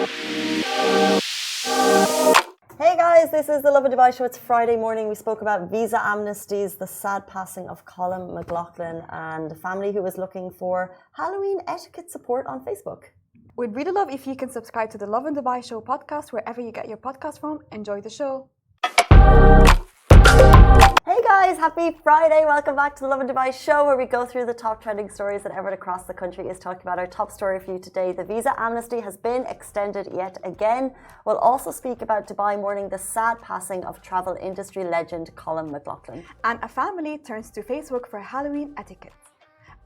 Hey guys, this is the Lovin Dubai show. It's Friday morning. We spoke about visa amnesties, the sad passing of Colm McLoughlin, and a family who was looking for Halloween etiquette support on Facebook. We'd really love if you can subscribe to the Lovin Dubai show podcast wherever you get your podcast from. Enjoy the show. Hey guys, happy Friday. Welcome back to the Lovin Dubai show, where we go through the top trending stories that everyone across the country is talking about. Our top story for you today: the visa amnesty has been extended yet again. We'll also speak about Dubai mourning the sad passing of travel industry legend Colm McLoughlin. And a family turns to Facebook for Halloween etiquette.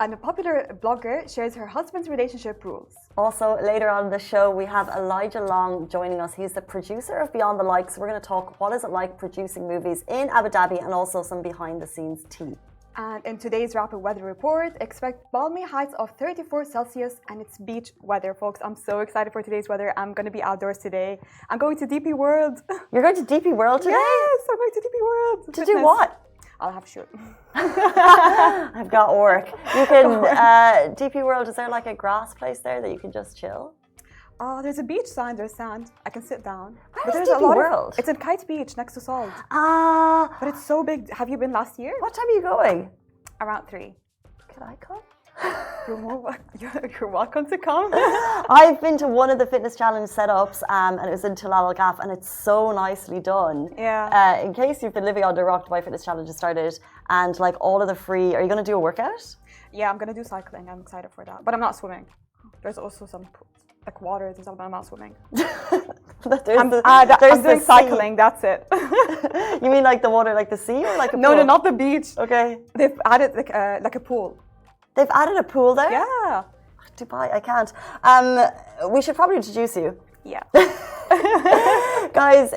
And a popular blogger shares her husband's relationship rules. Also, later on in the show, we have Elijah Long joining us. He's the producer of Beyond the Likes. We're going to talk what is it like producing movies in Abu Dhabi and also some behind-the-scenes tea. And in today's rapid weather report, expect balmy heights of 34 Celsius and it's beach weather, folks. I'm so excited for today's weather. I'm going to be outdoors today. I'm going to DP World. You're going to DP World today? Yes, I'm going to DP World. To do what? I'll have shoot. I've got work. You can, DP World, is there like a grass place there that you can just chill? There's a beach sign, there's sand. I can sit down. Where is DP World? It's in Kite Beach next to Salt. But it's so big. Have you been last year? What time are you going? Around 3. Can I come? You're welcome to come. I've been to one of the fitness challenge setups and it was in Tilal Al Gaf and it's so nicely done. Yeah. In case you've been living under a rock, Dubai Fitness Challenge has started and like all of the free, are you going to do a workout? Yeah, I'm going to do cycling. I'm excited for that. But I'm not swimming. There's also some like waters and stuff, but I'm not swimming. I'm doing cycling, that's it. You mean like the water, like the sea or like a pool? No, not the beach. Okay. They've added like a pool. They've added a pool there? Yeah. Dubai, I can't. We should probably introduce you. Yeah. Guys,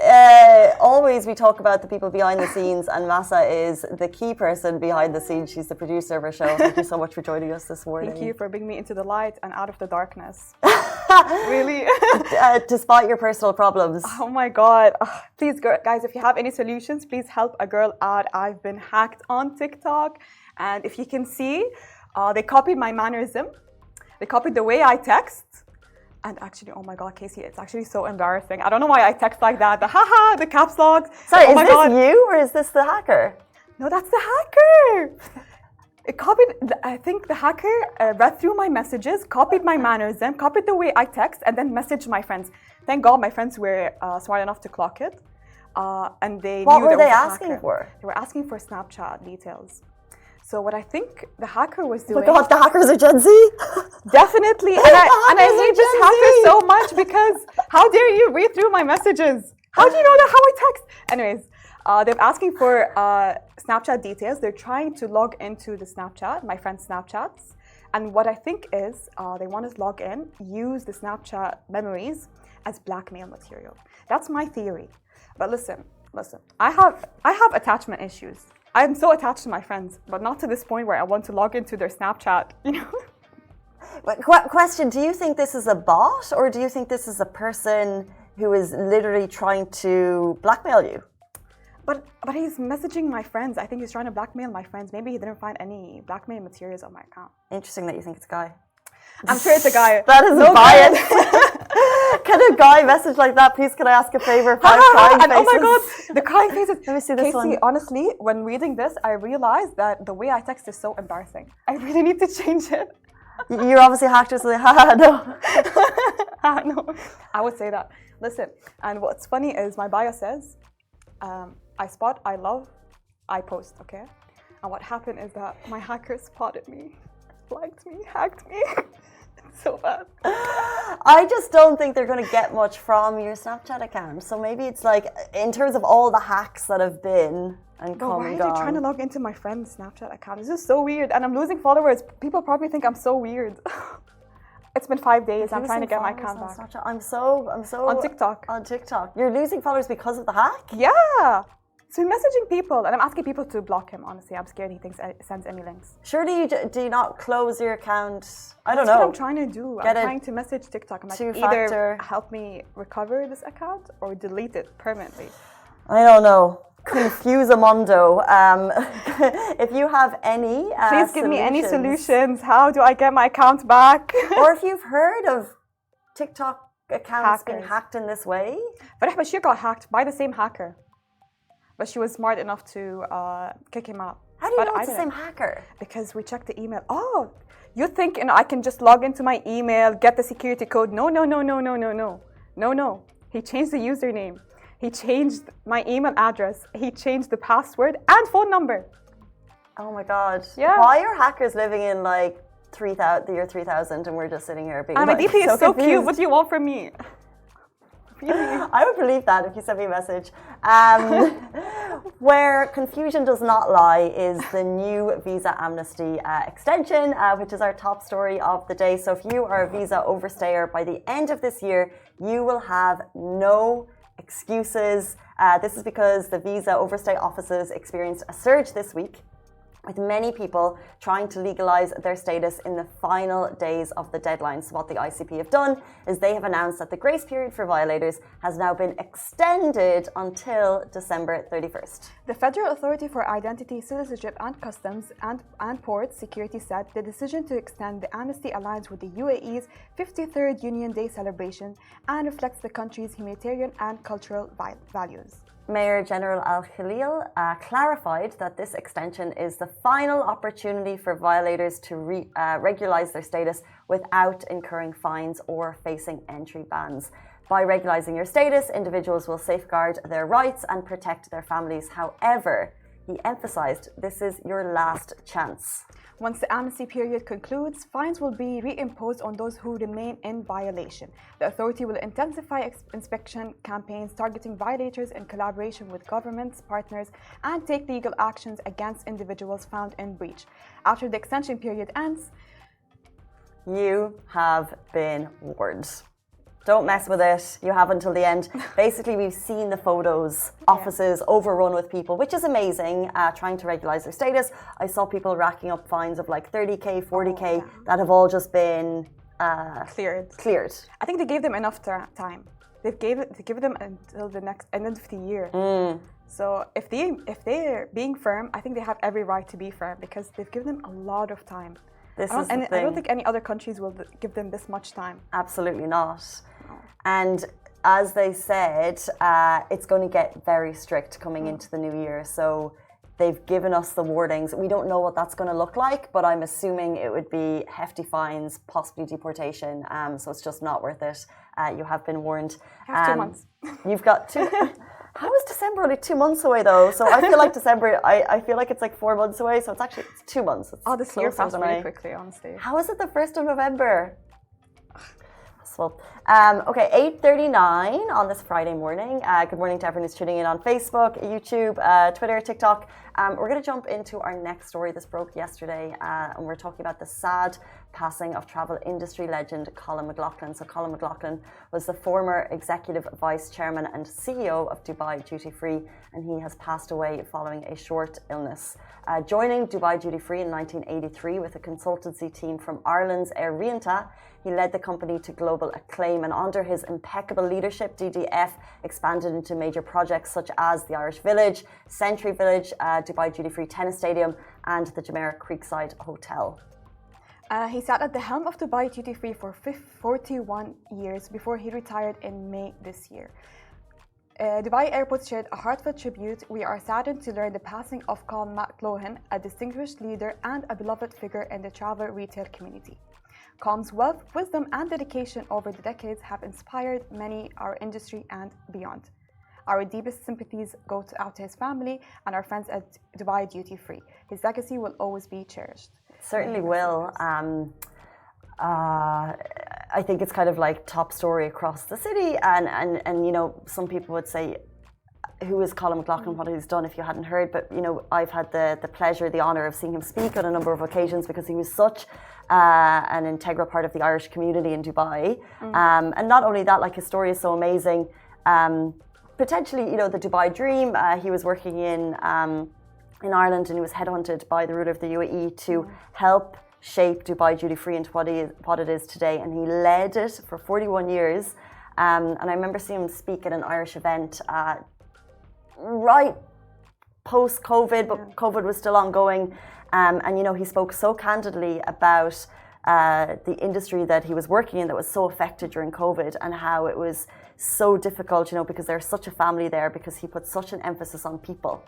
always we talk about the people behind the scenes, and Masa is the key person behind the scenes. She's the producer of our show. Thank you so much for joining us this morning. Thank you for bringing me into the light and out of the darkness. Really? Despite your personal problems. Oh my God. Please, guys, if you have any solutions, please help a girl out. I've been hacked on TikTok. And if you can see, they copied my mannerism. They copied the way I text. And actually, oh my God, Casey, it's actually so embarrassing. I don't know why I text like that. The haha, the caps lock. Sorry, is this you or is this the hacker? No, that's the hacker. It copied, I think the hacker read through my messages, copied my mannerism, copied the way I text, and then messaged my friends. Thank God my friends were smart enough to clock it. And they What knew were they was a asking hacker. for? They were asking for Snapchat details. So what I think the hacker was doing... Oh my God, the hackers are Gen Z? Definitely. And I hate this hacker so much because how dare you read through my messages? How do you know that how I text? Anyways, they're asking for Snapchat details. They're trying to log into the Snapchat, my friend's Snapchats. And what I think is they want to log in, use the Snapchat memories as blackmail material. That's my theory. But listen, I have attachment issues. I'm so attached to my friends, but not to this point where I want to log into their Snapchat, you know? Question, do you think this is a bot or do you think this is a person who is literally trying to blackmail you? But he's messaging my friends. I think he's trying to blackmail my friends. Maybe he didn't find any blackmail materials on my account. Interesting that you think it's a guy. I'm sure it's a guy. That is a bias. Can a guy message like that? Please, can I ask a favor? 5 crying faces. Oh my God, the crying faces. Let me see this Casey, one. honestly, when reading this, I realized that the way I text is so embarrassing. I really need to change it. You're obviously hacked or something. Haha, no. No, I would say that. Listen, and what's funny is my bio says, I spot, I love, I post, okay? And what happened is that my hacker spotted me, liked me, hacked me. So bad. I just don't think they're going to get much from your Snapchat account. So maybe it's like, in terms of all the hacks that have been and come and gone. Why are they trying to log into my friend's Snapchat account? It's just so weird. And I'm losing followers. People probably think I'm so weird. It's been 5 days. I'm trying to get my account back. Snapchat. I'm so on TikTok. On TikTok. You're losing followers because of the hack? Yeah. So I'm messaging people and I'm asking people to block him. Honestly, I'm scared he sends any links. Surely do you not close your account? I don't That's know. what I'm trying to do. I'm trying to message TikTok. I'm like, either help me recover this account or delete it permanently. I don't know. Confusamundo. If you have any please give me any solutions. How do I get my account back? Or if you've heard of TikTok accounts being hacked in this way? But she got hacked by the same hacker. But she was smart enough to kick him out. How do you know it's the same hacker? Because we checked the email. Oh, you think I can just log into my email, get the security code? No. He changed the username. He changed my email address. He changed the password and phone number. Oh my God. Yeah. Why are hackers living in like the year 3000 and we're just sitting here being my DP is so cute. What do you want from me? I would believe that if you sent me a message. Where confusion does not lie is the new visa amnesty extension, which is our top story of the day. So if you are a visa overstayer, by the end of this year, you will have no excuses. This is because the visa overstay offices experienced a surge this week, with many people trying to legalize their status in the final days of the deadline. So what the ICP have done is they have announced that the grace period for violators has now been extended until December 31st. The Federal Authority for Identity, Citizenship and Customs and Port Security said the decision to extend the amnesty aligns with the UAE's 53rd Union Day celebration and reflects the country's humanitarian and cultural values. Mayor General Al Khalil clarified that this extension is the final opportunity for violators to regularize their status without incurring fines or facing entry bans. By regularizing your status, individuals will safeguard their rights and protect their families. However, he emphasized this is your last chance. Once the amnesty period concludes, fines will be reimposed on those who remain in violation. The authority will intensify inspection campaigns targeting violators in collaboration with governments, partners, and take legal actions against individuals found in breach. After the extension period ends, you have been warned. Don't mess with it. You have until the end. Basically, we've seen the photos, offices overrun with people, which is amazing, trying to regularize their status. I saw people racking up fines of like 30k, 40k that have all just been cleared. I think they gave them enough time. They've given them until the next end of the year. So if they're being firm, I think they have every right to be firm because they've given them a lot of time. I don't think any other countries will give them this much time. Absolutely not. No. And as they said, it's going to get very strict coming into the new year. So they've given us the warnings. We don't know what that's going to look like, but I'm assuming it would be hefty fines, possibly deportation. So it's just not worth it. You have been warned. You have 2 months. You've got 2. How is December only 2 months away though? So I feel like December, I feel like it's like 4 months away. So it's 2 months. It's this year passed really quickly, honestly. How is it the 1st of November? Well, okay, 8:39 on this Friday morning. Good morning to everyone who's tuning in on Facebook, YouTube, Twitter, TikTok. We're going to jump into our next story. This broke yesterday, and we're talking about the sad passing of travel industry legend Colm McLoughlin. So Colm McLoughlin was the former executive vice chairman and CEO of Dubai Duty Free, and he has passed away following a short illness. Joining Dubai Duty Free in 1983 with a consultancy team from Ireland's Air Rianta, he led the company to global acclaim, and under his impeccable leadership, DDF expanded into major projects such as the Irish Village, Century Village, Dubai Duty Free Tennis Stadium, and the Jumeirah Creekside Hotel. He sat at the helm of Dubai Duty Free for 41 years before he retired in May this year. Dubai Airport shared a heartfelt tribute. We are saddened to learn the passing of Colm McLoughlin, a distinguished leader and a beloved figure in the travel retail community. Colm's wealth, wisdom, and dedication over the decades have inspired many our industry and beyond. Our deepest sympathies go out to his family and our friends at Dubai Duty Free. His legacy will always be cherished. Certainly will. I think it's kind of like top story across the city, and you know, some people would say, who is Colm McLoughlin, what he's done if you hadn't heard, but you know, I've had the pleasure, the honour of seeing him speak on a number of occasions because he was such an integral part of the Irish community in Dubai. And not only that, like his story is so amazing. Potentially, you know, the Dubai dream, he was working in Ireland, and he was headhunted by the ruler of the UAE to help shape Dubai Duty Free into what it is today, and he led it for 41 years. And I remember seeing him speak at an Irish event right post-COVID, but COVID was still ongoing. And you know, he spoke so candidly about the industry that he was working in that was so affected during COVID, and how it was so difficult, because there's such a family there, because he put such an emphasis on people.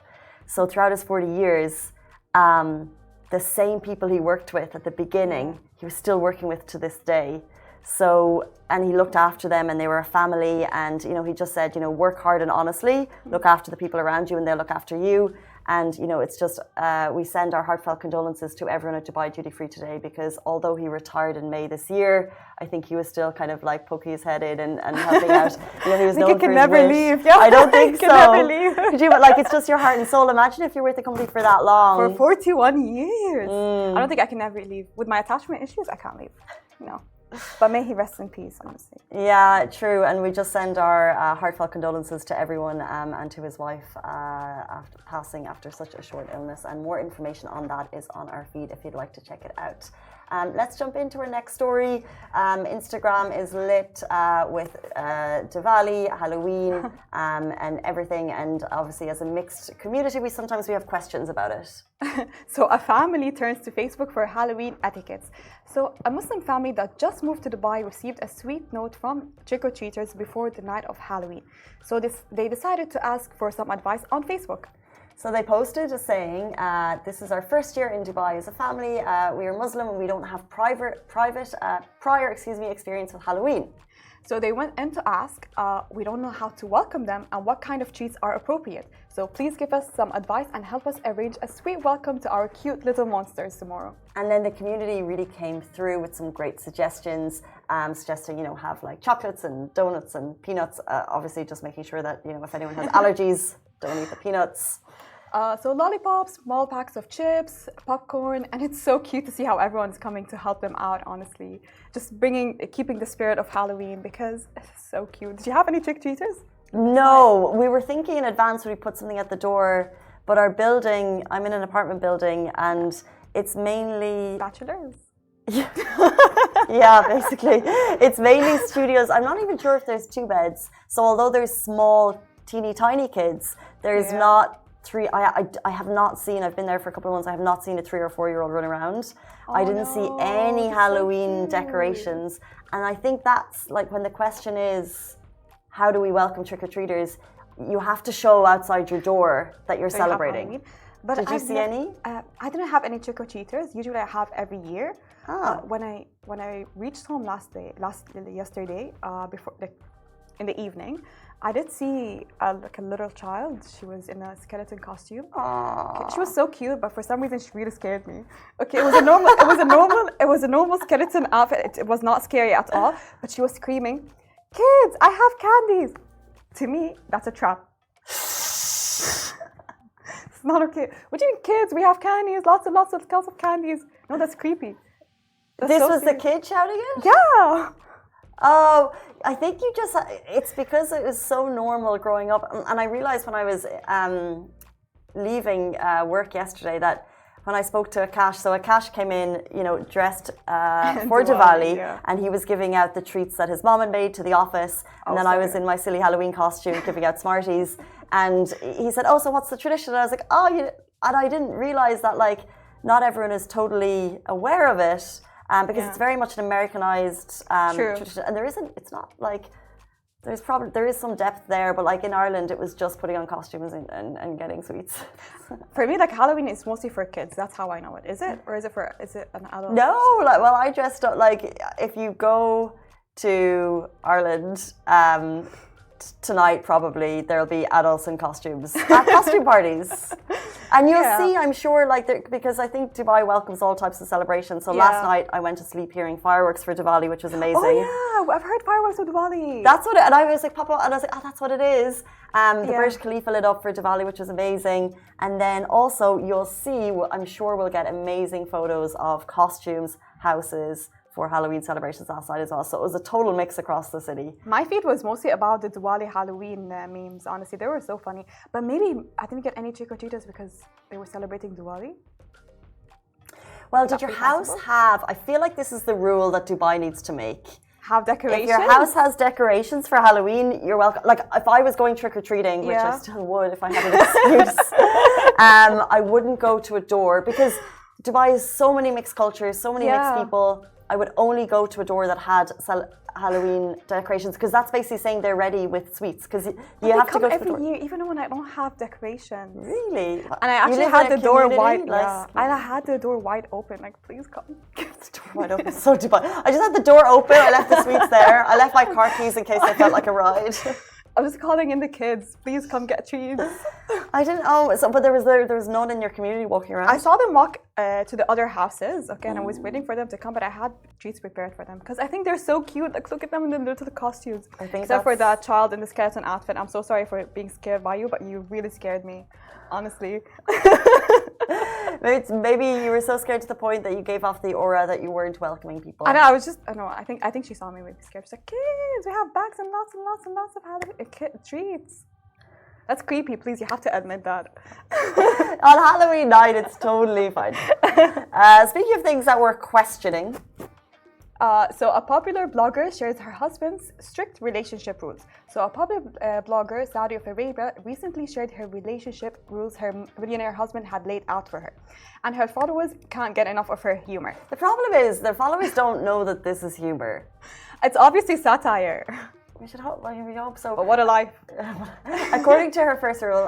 So throughout his 40 years, the same people he worked with at the beginning, he was still working with to this day. So, and he looked after them, and they were a family, and he just said, work hard and honestly, look after the people around you, and they'll look after you. And it's just we send our heartfelt condolences to everyone at Dubai Duty Free today, because although he retired in May this year, I think he was still kind of like poking his head in and helping out. He was known for his never wit. leave. Yeah, I don't think so. Never leave. Could you? But like, it's just your heart and soul. Imagine if you're with the company for that long. For 41 years. I don't think I can ever leave. With my attachment issues, I can't leave. No. But may he rest in peace, honestly. Yeah, true. And we just send our heartfelt condolences to everyone and to his wife after passing after such a short illness. And more information on that is on our feed if you'd like to check it out. Let's jump into our next story. Instagram is lit with Diwali, Halloween, and everything. And obviously, as a mixed community, we have questions about it. So a family turns to Facebook for Halloween etiquettes. So a Muslim family that just moved to Dubai received a sweet note from trick-or-treaters before the night of Halloween. So they decided to ask for some advice on Facebook. So they posted a saying, this is our first year in Dubai as a family. We are Muslim and we don't have prior experience with Halloween. So they went in to ask, we don't know how to welcome them and what kind of treats are appropriate. So please give us some advice and help us arrange a sweet welcome to our cute little monsters tomorrow. And then the community really came through with some great suggestions, suggesting, have like chocolates and donuts and peanuts. Obviously just making sure that, if anyone has allergies, don't eat the peanuts. So lollipops, small packs of chips, popcorn, and it's so cute to see how everyone's coming to help them out, honestly. Just keeping the spirit of Halloween, because it's so cute. Did you have any trick-or-treaters? No, we were thinking in advance when we put something at the door, but our building, I'm in an apartment building, and it's mainly... Bachelors? Yeah, basically. It's mainly studios. I'm not even sure if there's 2 beds. So although there's small, teeny tiny kids, there's not... I have not seen, I've been there for a couple of months, I have not seen a 3 or 4 year old run around. I didn't see any Halloween decorations. And I think that's like when the question is, how do we welcome trick-or-treaters? You have to show outside your door that you're celebrating. But did you see any? I didn't have any trick-or-treaters. Usually I have every year. When I reached home yesterday, in the evening, I did see a little child. She was in a skeleton costume. Aww. She was so cute, but for some reason she really scared me. Okay, it was a normal skeleton outfit. It was not scary at all, but she was screaming, "Kids, I have candies!" To me, that's a trap. It's not okay. What do you mean, kids? We have candies, lots of candies. No, that's creepy. This was the kid shouting it? Yeah. Oh, I think it's because it was so normal growing up. And I realized when I was leaving work yesterday that when I spoke to Akash, so Akash came in, dressed for Diwali, and he was giving out the treats that his mom had made to the office. And then I was in my silly Halloween costume giving out Smarties. And he said, "Oh, so what's the tradition?" And I was like, and I didn't realize that, like, not everyone is totally aware of it. Because it's very much an Americanized tradition, and it's not like there is some depth there, but like in Ireland, it was just putting on costumes and getting sweets. For me, like Halloween is mostly for kids. That's how I know it. Is it, or is it an adult? No, well, I dressed up like if you go to Ireland tonight, probably there'll be adults in costumes at costume parties. And you'll see, I'm sure, because I think Dubai welcomes all types of celebrations. So last night I went to sleep hearing fireworks for Diwali, which was amazing. Oh yeah, I've heard fireworks for Diwali. That's what and I was like, Papa, and I was like, oh, that's what it is. The Burj Khalifa lit up for Diwali, which was amazing. And then also you'll see, I'm sure we'll get amazing photos of costumes, houses, for Halloween celebrations last night as well. So it was a total mix across the city. My feed was mostly about the Diwali Halloween memes, honestly. They were so funny. But maybe I didn't get any trick-or-treaters because they were celebrating Diwali. Well, did your house have... I feel like this is the rule that Dubai needs to make. Have decorations? If your house has decorations for Halloween, you're welcome. Like, if I was going trick-or-treating, which I still would if I had an excuse, I wouldn't go to a door because Dubai has so many mixed cultures, so many mixed people. I would only go to a door that had Halloween decorations because that's basically saying they're ready with sweets. Because you have to go to the door every year, even when I don't have decorations. Really? And I actually had the door wide. Yeah, I had the door wide open. Like, please come. The door wide open. So Dubai. I just had the door open. I left the sweets there. I left my car keys in case I felt like a ride. I was calling in the kids. Please come get treats. I didn't know. So, but there was none in your community walking around. I saw them walk to the other houses. Okay, and I was waiting for them to come, but I had treats prepared for them because I think they're so cute. Like, look at them in the little costumes. I think except for that child in the skeleton outfit. I'm so sorry for being scared by you, but you really scared me, honestly. Maybe you were so scared to the point that you gave off the aura that you weren't welcoming people. I know. I think she saw me really scared. She's like, kids, we have bags and lots and lots and lots of treats. That's creepy. Please, you have to admit that. On Halloween night, it's totally fine. Speaking of things that we're questioning. So a popular blogger shares her husband's strict relationship rules. So a popular blogger, Saudi of Arabia, recently shared her relationship rules her billionaire husband had laid out for her. And her followers can't get enough of her humor. The problem is, their followers don't know that this is humor. It's obviously satire. We hope so. But what a life. According to her first rule,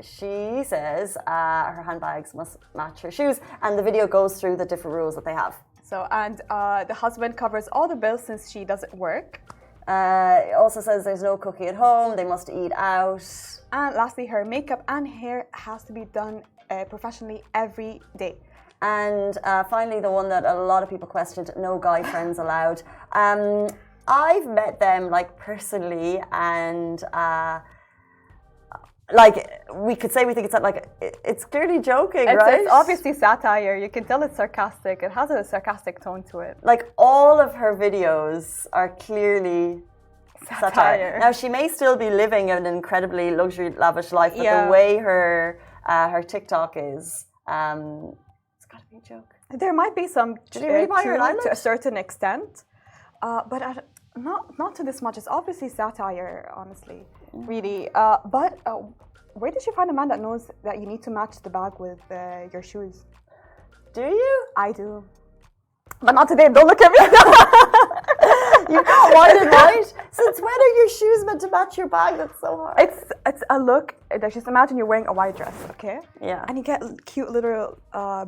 she says her handbags must match her shoes. And the video goes through the different rules that they have. So, and the husband covers all the bills since she doesn't work. It also says there's no cooking at home, they must eat out. And lastly, her makeup and hair has to be done professionally every day. And finally, the one that a lot of people questioned, no guy friends allowed. I've met them like personally, and like we could say we think it's like it's clearly joking, right? It's obviously satire. You can tell it's sarcastic. It has a sarcastic tone to it. Like all of her videos are clearly satire. Now she may still be living an incredibly luxury, lavish life, but the way her TikTok is, it's got to be a joke. There might be some Did you read my truth to a certain extent, but not to this much. It's obviously satire, honestly, really. But where did you find a man that knows that you need to match the bag with your shoes? Do you? I do. But not today. Don't look at me. You got one in mind? Since when are your shoes meant to match your bag? That's so hard. It's a look. Like, just imagine you're wearing a white dress, okay? Yeah. And you get cute little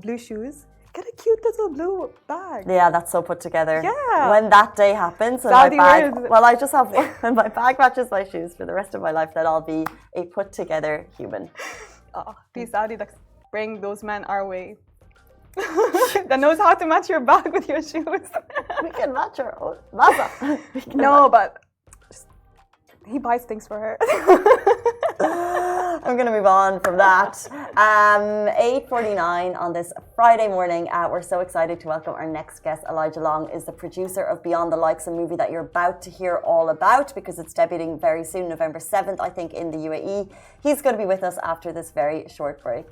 blue shoes. Get a cute little blue bag. Yeah, that's so put together. Yeah. When that day happens, and Saudi my bag, wears. well, I just have one, and my bag matches my shoes for the rest of my life, then I'll be a put together human. Oh, please, Saudi, like, bring those men our way. That knows how to match your bag with your shoes. We can match our own. Masa. No, but he buys things for her. I'm going to move on from that. 8:49 on this Friday morning. We're so excited to welcome our next guest. Elijah Long is the producer of Beyond the Likes, a movie that you're about to hear all about because it's debuting very soon, November 7th, I think, in the UAE. He's going to be with us after this very short break.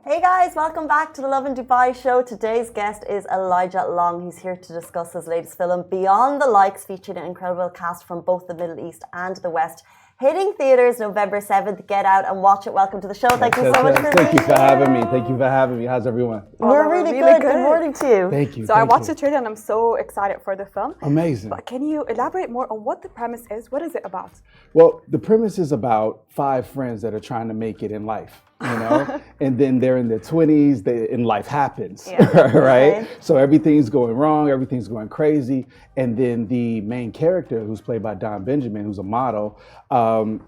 Hey guys, welcome back to the Lovin Dubai show. Today's guest is Elijah Long. He's here to discuss his latest film, Beyond the Likes, featuring an incredible cast from both the Middle East and the West. Hitting theaters November 7th. Get out and watch it. Welcome to the show. Thank you so much for being here. Thank you for having me. Thank you for having me. How's everyone? We're really good. Good morning to you. Thank you. So I watched the trailer and I'm so excited for the film. Amazing. But can you elaborate more on what the premise is? What is it about? Well, the premise is about 5 friends that are trying to make it in life, you know, and then they're in their 20s, and life happens, right? Okay. So everything's going wrong, everything's going crazy. And then the main character, who's played by Don Benjamin, who's a model,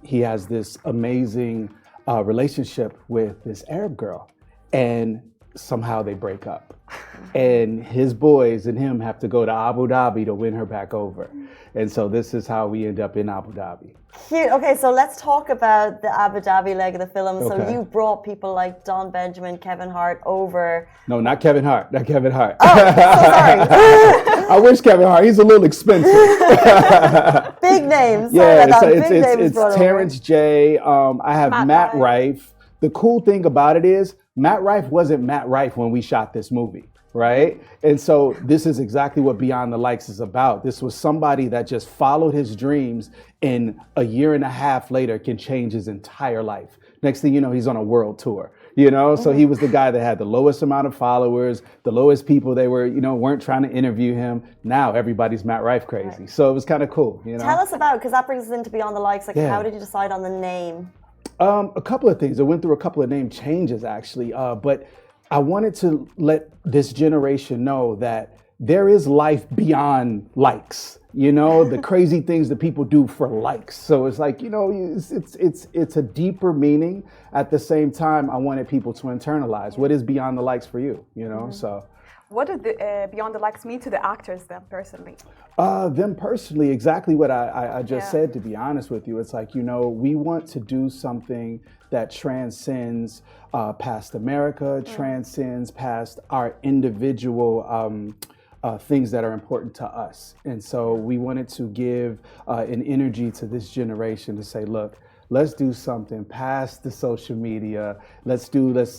he has this amazing relationship with this Arab girl, and somehow they break up. And his boys and him have to go to Abu Dhabi to win her back over. And so this is how we end up in Abu Dhabi. Cute. Okay, so let's talk about the Abu Dhabi leg of the film. Okay. So you brought people like Don Benjamin, Kevin Hart over. No, not Kevin Hart. Not Kevin Hart. Oh, so sorry. I wish Kevin Hart. He's a little expensive. Big names. Yeah, it's Terrence J. I have Matt Rife. The cool thing about it is Matt Rife wasn't Matt Rife when we shot this movie, right? And so this is exactly what Beyond the Likes is about. This was somebody that just followed his dreams and a year and a half later can change his entire life. Next thing you know, he's on a world tour. you know? So he was the guy that had the lowest amount of followers, the lowest people they were, weren't trying to interview him. Now everybody's Matt Rife crazy. Right. So it was kind of cool, Tell us about, because that brings us into Beyond the Likes, how did you decide on the name? A couple of things. I went through a couple of name changes actually, but I wanted to let this generation know that there is life beyond likes, the crazy things that people do for likes. So it's like, it's a deeper meaning. At the same time, I wanted people to internalize what is beyond the likes for you, so. What did the Beyond the Likes mean to the actors then personally? Them personally, exactly what I just said, to be honest with you. It's like, we want to do something that transcends past America, transcends past our individual things that are important to us. And so we wanted to give an energy to this generation to say, look, let's do something past the social media. Let's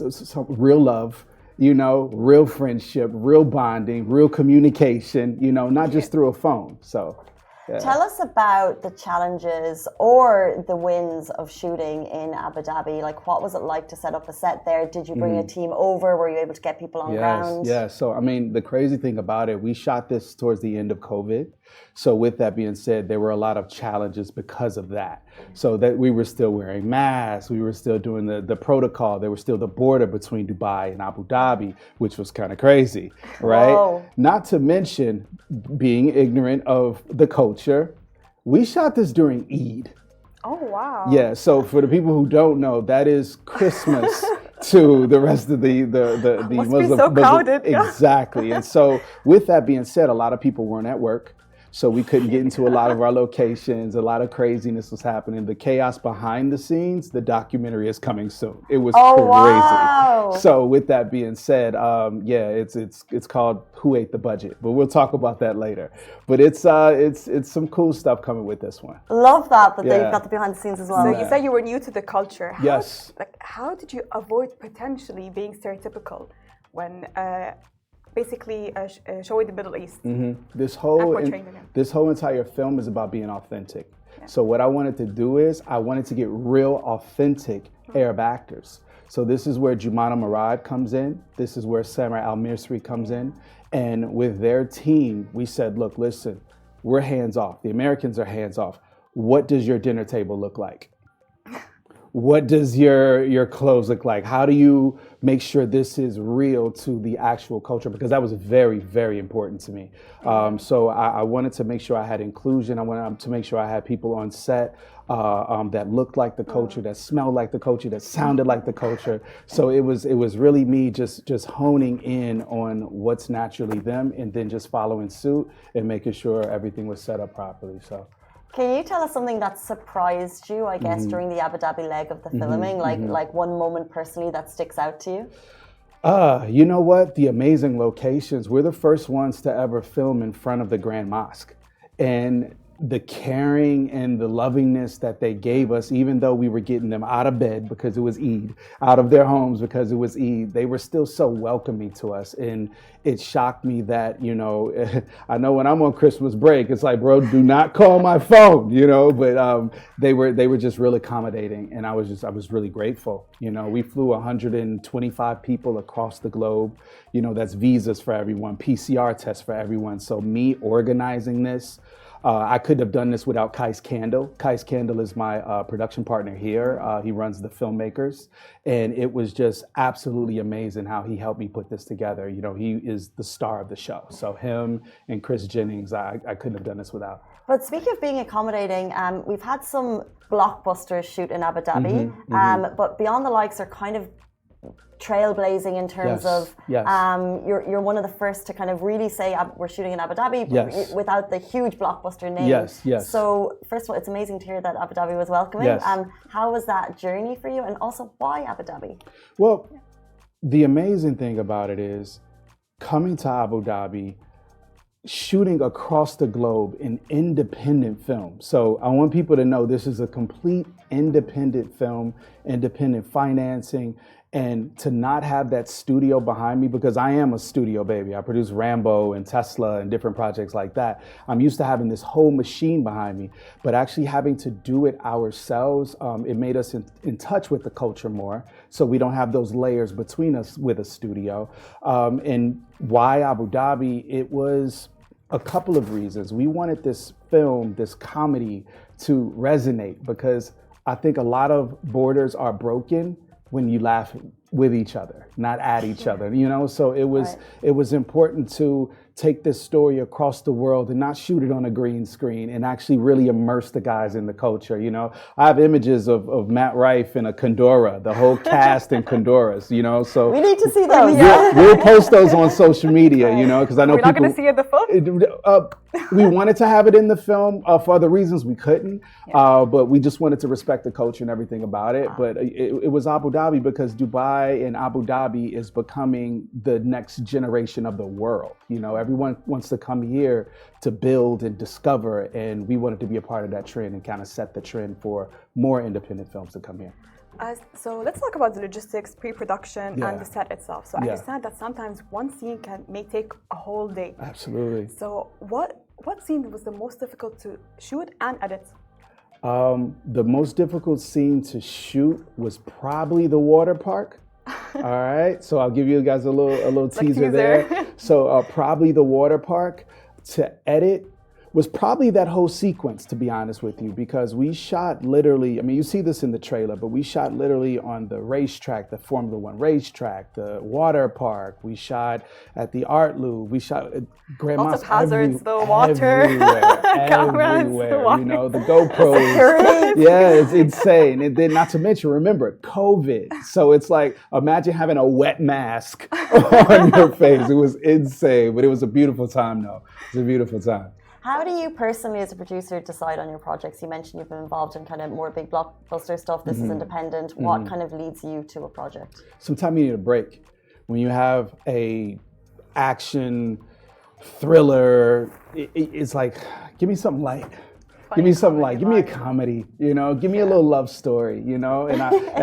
some real love. Real friendship, real bonding, real communication, not just through a phone. So, yeah. Tell us about the challenges or the wins of shooting in Abu Dhabi. Like, what was it like to set up a set there? Did you bring a team over? Were you able to get people on ground? Yes. So, the crazy thing about it, we shot this towards the end of COVID. So with that being said, there were a lot of challenges because of that. So that we were still wearing masks, we were still doing the protocol. There was still the border between Dubai and Abu Dhabi, which was kind of crazy, right? Whoa. Not to mention being ignorant of the culture. We shot this during Eid. Oh, wow. Yeah, so for the people who don't know, that is Christmas to the rest of the Must Muslim. Be so crowded. Exactly. And so with that being said, a lot of people weren't at work. So we couldn't get into a lot of our locations. A lot of craziness was happening. The chaos behind the scenes, the documentary is coming soon. It was crazy. Wow. So with that being said, it's called Who Ate the Budget, but we'll talk about that later. But it's some cool stuff coming with this one. Love that you've got the behind the scenes as well. So you said you were new to the culture. Yes. How did you avoid potentially being stereotypical when basically showing the Middle East? This whole entire film is about being authentic. Yeah. So what I wanted to do is I wanted to get real authentic Arab actors. So this is where Jumana Murad comes in. This is where Samar Al-Misri comes in. And with their team, we said, look, listen, we're hands off. The Americans are hands off. What does your dinner table look like? What does your clothes look like? How do you make sure this is real to the actual culture? Because that was very, very important to me. So I wanted to make sure I had inclusion. I wanted to make sure I had people on set that looked like the culture, that smelled like the culture, that sounded like the culture. So it was really me just honing in on what's naturally them and then just following suit and making sure everything was set up properly. So. Can you tell us something that surprised you, I guess, during the Abu Dhabi leg of the filming? Like one moment personally that sticks out to you? You know what? The amazing locations. We're the first ones to ever film in front of the Grand Mosque. And the caring and the lovingness that they gave us, even though we were getting them out of bed because it was Eid, out of their homes because it was Eid, they were still so welcoming to us. And it shocked me that, I know when I'm on Christmas break, it's like, bro, do not call my phone, but they were just real accommodating. And I was really grateful. We flew 125 people across the globe. That's visas for everyone, PCR tests for everyone. So me organizing this, I couldn't have done this without Kais Candle. Kais Candle is my production partner here. He runs the filmmakers. And it was just absolutely amazing how he helped me put this together. He is the star of the show. So him and Chris Jennings, I couldn't have done this without. But speaking of being accommodating, we've had some blockbusters shoot in Abu Dhabi, but Beyond the Likes are kind of trailblazing in terms of you're one of the first to kind of really say we're shooting in Abu Dhabi without the huge blockbuster name. Yes. So first of all, it's amazing to hear that Abu Dhabi was welcoming. Yes. How was that journey for you, and also why Abu Dhabi? Well, the amazing thing about it is coming to Abu Dhabi, shooting across the globe an independent film. So I want people to know this is a complete independent film, independent financing, And to not have that studio behind me, because I am a studio baby. I produce Rambo and Tesla and different projects like that. I'm used to having this whole machine behind me, but actually having to do it ourselves, it made us in touch with the culture more. So we don't have those layers between us with a studio. And why Abu Dhabi? It was a couple of reasons. We wanted this film, this comedy, to resonate, because I think a lot of borders are broken when you laugh with each other, not at each other, you know? So it was important to take this story across the world and not shoot it on a green screen and actually really immerse the guys in the culture, you know? I have images of Matt Rife in a Condora, the whole cast in Condoras, you know? So we need to see those. We'll post those on social media, you know, because I know we're not going to see it in the film? We wanted to have it in the film for other reasons we couldn't, but we just wanted to respect the culture and everything about it. But it was Abu Dhabi because Dubai and Abu Dhabi is becoming the next generation of the world. You know, everyone wants to come here to build and discover, and we wanted to be a part of that trend and kind of set the trend for more independent films to come here. So let's talk about the logistics, pre-production, and the set itself. So I understand that sometimes one scene may take a whole day. Absolutely. So what scene was the most difficult to shoot and edit? The most difficult scene to shoot was probably the water park. All right, so I'll give you guys a little teaser there. So probably the water park. To edit was probably that whole sequence, to be honest with you, because we shot literally, I mean, you see this in the trailer, but we shot literally on the racetrack, the Formula One racetrack, the water park. We shot at the Art Louvre. We shot at Grandma's. Lots of hazards, the water, everywhere, the water. You know, the GoPros. Yeah, it's insane. And then not to mention, remember, COVID. So it's like, imagine having a wet mask on your face. It was insane, but it was a beautiful time, though. It was a beautiful time. How do you personally, as a producer, decide on your projects? You mentioned you've been involved in kind of more big blockbuster stuff. This is independent. What kind of leads you to a project? Sometimes you need a break. When you have a action thriller, it's like, give me something light. Give me something light. Give me a comedy, you know. Give me a little love story, you know. And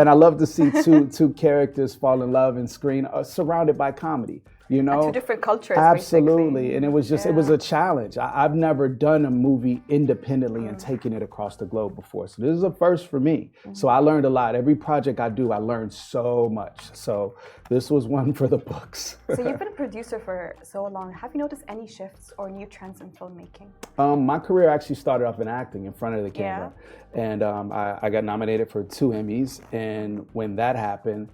I love to see two characters fall in love and screen surrounded by comedy. You know, two different cultures. Absolutely, basically. And it was just it was a challenge. I've never done a movie independently and taken it across the globe before, so this is a first for me. So I learned a lot. Every project I do, I learned so much. So this was one for the books. So you've been a producer for so long. Have you noticed any shifts or new trends in filmmaking? My career actually started off in acting in front of the camera, and I got nominated for 2 Emmys. And when that happened,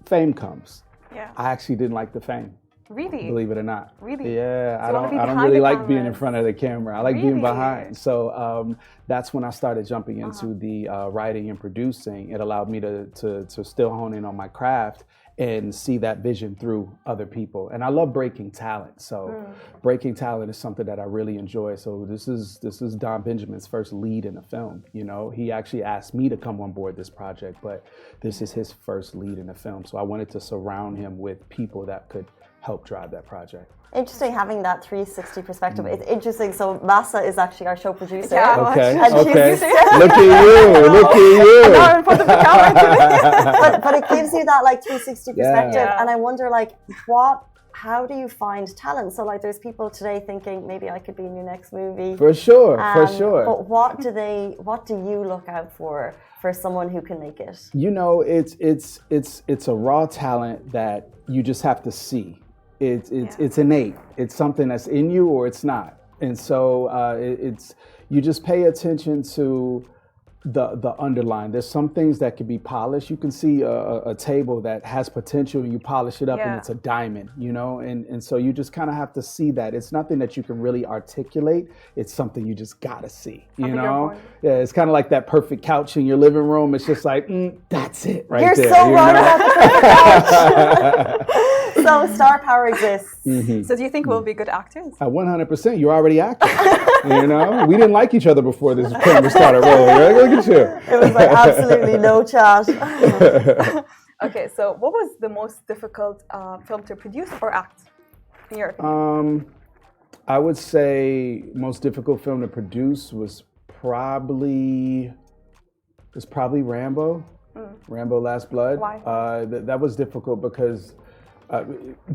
fame comes. Yeah. I actually didn't like the fame. Really? Believe it or not. Really? Yeah, So I don't really like being in front of the camera. I like being behind. So that's when I started jumping into the writing and producing. It allowed me to still hone in on my craft and see that vision through other people. And I love breaking talent. So breaking talent is something that I really enjoy. So this is Don Benjamin's first lead in a film. You know, he actually asked me to come on board this project, but this is his first lead in a film. So I wanted to surround him with people that could help drive that project. Interesting having that 360 perspective. It's interesting. So Massa is actually our show producer. Yeah, okay. And Okay. she's Look at you. Look at you. Now in front of the camera. but it gives you that like 360 perspective. Yeah. And I wonder like how do you find talent? So like there's people today thinking maybe I could be in your next movie. For sure. But what do you look out for someone who can make it? You know, it's a raw talent that you just have to see. It's innate. It's something that's in you or it's not. And so you just pay attention to the underlying. There's some things that can be polished. You can see a table that has potential and you polish it up and it's a diamond, you know? And so you just kind of have to see that. It's nothing that you can really articulate. It's something you just gotta see, you know? Yeah, it's kind of like that perfect couch in your living room. It's just like, that's it right You're there. You're so right about the perfect couch. So star power exists. So do you think we'll be good actors? 100%. You're already acting. You know, we didn't like each other before this camera started rolling. Right? Look at you. It was like absolutely no chat. Okay, so what was the most difficult film to produce or act, in your opinion? I would say most difficult film to produce was probably Rambo. Rambo Last Blood. Why? That was difficult because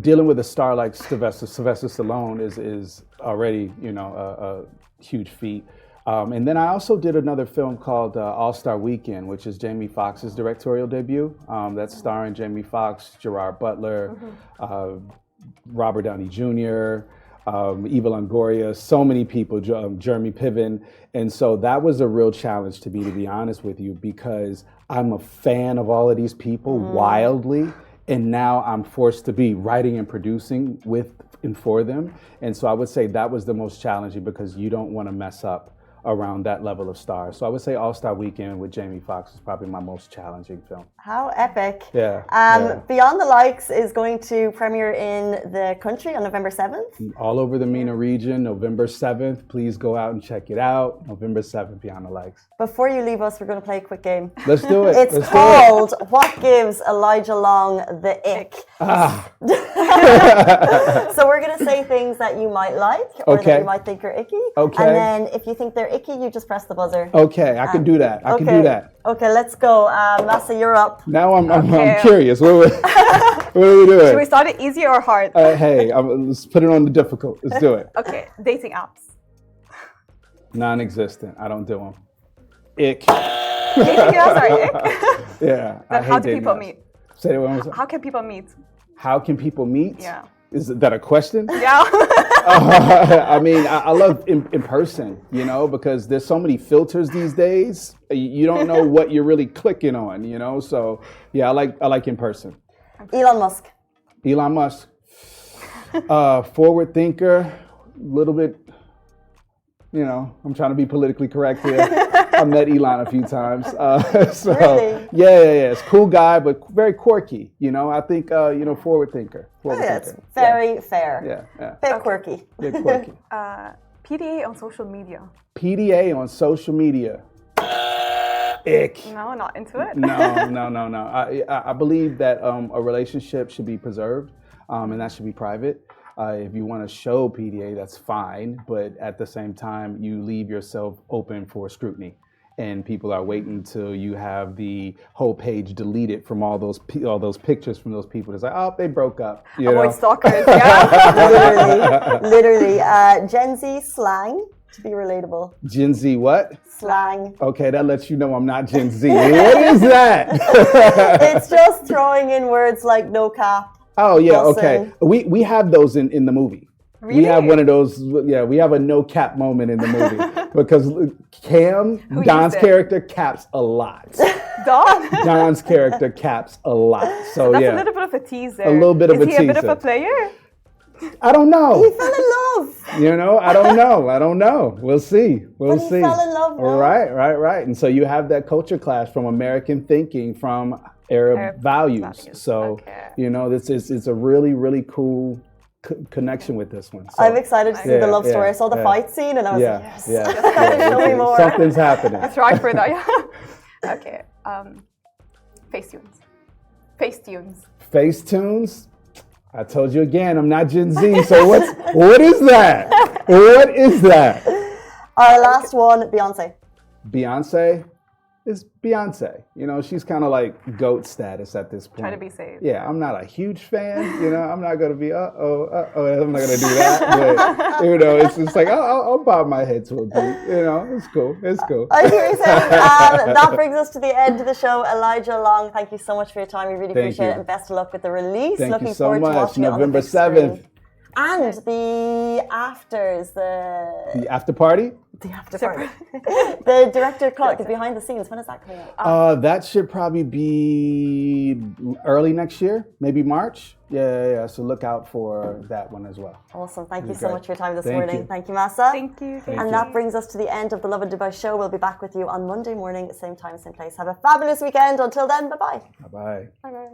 dealing with a star like Sylvester Stallone is already, a huge feat. And then I also did another film called All-Star Weekend, which is Jamie Foxx's directorial debut. That's starring Jamie Foxx, Gerard Butler, Robert Downey Jr., Eva Longoria, so many people, Jeremy Piven. And so that was a real challenge to be honest with you, because I'm a fan of all of these people wildly. And now I'm forced to be writing and producing with and for them. And so I would say that was the most challenging, because you don't want to mess up around that level of stars. So I would say All-Star Weekend with Jamie Foxx is probably my most challenging film. How epic. Yeah. Beyond the Likes is going to premiere in the country on November 7th. All over the MENA region, November 7th. Please go out and check it out. November 7th, Beyond the Likes. Before you leave us, we're going to play a quick game. Let's do it. It's called What Gives Elijah Long the Ick? So we're going to say things that you might like or that you might think are icky. Okay. And then if you think they're icky, you just press the buzzer. Okay, I can do that. I can do that. Okay, let's go. Massa, you're up. Now I'm curious. What are we doing? Should we start it easy or hard? Let's put it on the difficult. Let's do it. Okay, dating apps. Non-existent. I don't do them. Ick. Dating apps are ick? Yeah. Then how do people meet? Say it one more time. How can people meet? How can people meet? Yeah. Is that a question? Yeah. I mean, I love in person, because there's so many filters these days. You don't know what you're really clicking on, So yeah, I like in person. Elon Musk. Elon Musk. Forward thinker, little bit, I'm trying to be politically correct here. I met Elon a few times. Really? Yeah. It's a cool guy, but very quirky. I think, forward thinker. It's very fair. Yeah. Bit quirky. Bit quirky. PDA on social media. PDA on social media. Ick. No, not into it. No. I believe that a relationship should be preserved, and that should be private. If you want to show PDA, that's fine, but at the same time, you leave yourself open for scrutiny, and people are waiting till you have the whole page deleted from all those pictures from those people. It's like, oh, they broke up. Avoid stalkers. Yeah. Literally. Gen Z slang to be relatable. Gen Z what? Slang. Okay, that lets you know I'm not Gen Z. What is that? It's just throwing in words like no cap. Oh yeah, okay. We have those in the movie. Really? We have one of those. Yeah, we have a no cap moment in the movie because Don's character caps a lot. Don's character caps a lot. So that's yeah, a little bit of a teaser. A little bit of a teaser. Is he a bit of a player? I don't know. He fell in love. I don't know. We'll see. We'll see. He fell in love. Now. Right. And so you have that culture clash from American thinking from Arab values. So, it's a really, really cool connection with this one. So, I'm excited to see the love story. I saw the fight scene and I was like, yes. Show me more. Something's happening. Let's try for that. Yeah. Okay. Facetunes. I told you again, I'm not Gen Z. So what is that? What is that? Our last one, Beyonce. Beyonce is Beyonce. She's kind of like GOAT status at this point. Try to be safe. Yeah, I'm not a huge fan. I'm not going to be, I'm not going to do that. But, it's just like, I'll bob my head to a beat. It's cool. I hear you saying. That brings us to the end of the show. Elijah Long, thank you so much for your time. We really appreciate it. And best of luck with the release. Thank you so much. November 7th. And the afters, the after party? The after party. The director cut, the behind the scenes. When is that coming out? That should probably be early next year, maybe March. Yeah. So look out for that one as well. Awesome. Thank you so much for your time this morning. Thank you, Massa. Thank you. And that brings us to the end of the Lovin Dubai show. We'll be back with you on Monday morning, same time, same place. Have a fabulous weekend. Until then, bye-bye. Bye-bye. Bye-bye.